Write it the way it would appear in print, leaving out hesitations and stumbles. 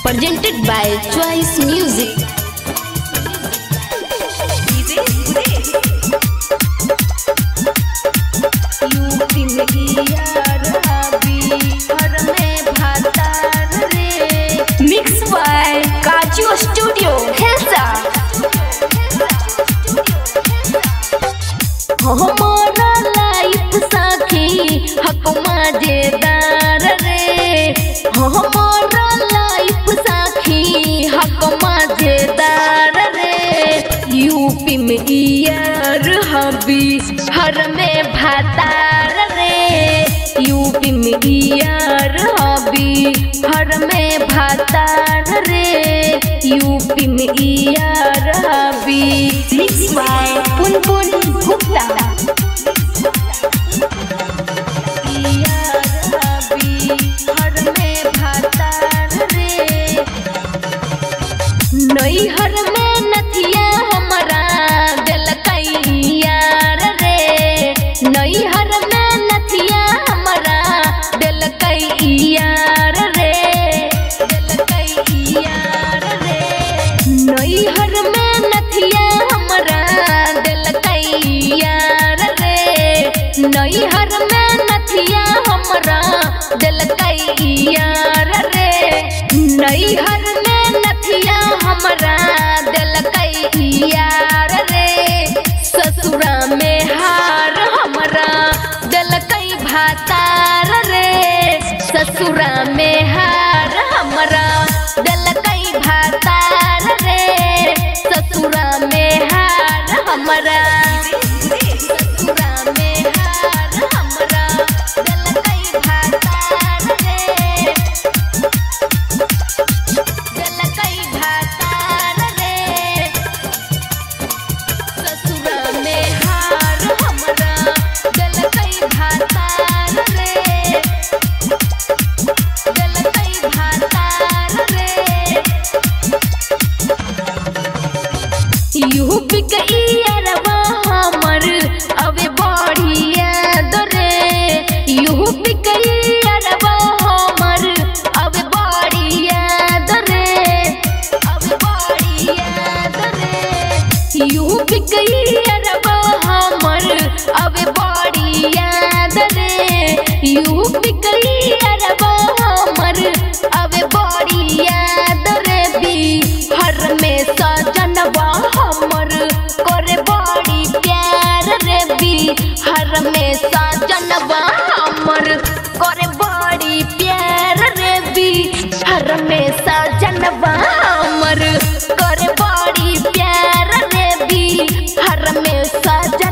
presented by Choice Music. UP में यार बिहार में भातार रे। मिक्स बाय काजू स्टूडियो हेसा। हमारा लाइफ साथी हक मजेदार रे। हमारा लाइफ साथी हक मजेदार रे। यूपी में यार बिहार में भातार रे। यूपी में यार बिहार में भातार रे। यूपी में यार मिक्स बाय पुनपुन गुप्ता। बिहार में भातार रे। नैहर में नथिया हमारा दिल यार रे। नैहर में नथिया हमारा दिल यार रे। दिल यार रे। नैहर में नथिया हमारा दिल यार रे। नैहर में नथिया हमारा दिल यार रे। नैहर में नथिया हमारा दिल यार रे। ससुरा में हार हमारा दिल भातार रे। ससुरा में हार हमारा दिल भातार रे। ससुरा में हार हमारा। ससुरा में हार हमारा दिल भातार रे। दिल भातार रे। ससुरा में हार हमारा दिल भातार रे। दिल भातार रे। यूपी के यारवा हमर अबे बढ़िया दरे। यूपी के यारवा हमर अबे बढ़िया दरे। अबे बढ़िया दरे। यूपी के यारवा हमर अबे बढ़िया दरे। यूपी के यारवा हमर अबे बढ़िया दरे। बिहार में सजनवा हमर करे बड़ी प्यार रे। बिहार में सजनवा हमर करे बड़ी प्यार रे। बिहार में सजनवा हमर करे बड़ी प्यार रे। बिहार में सजन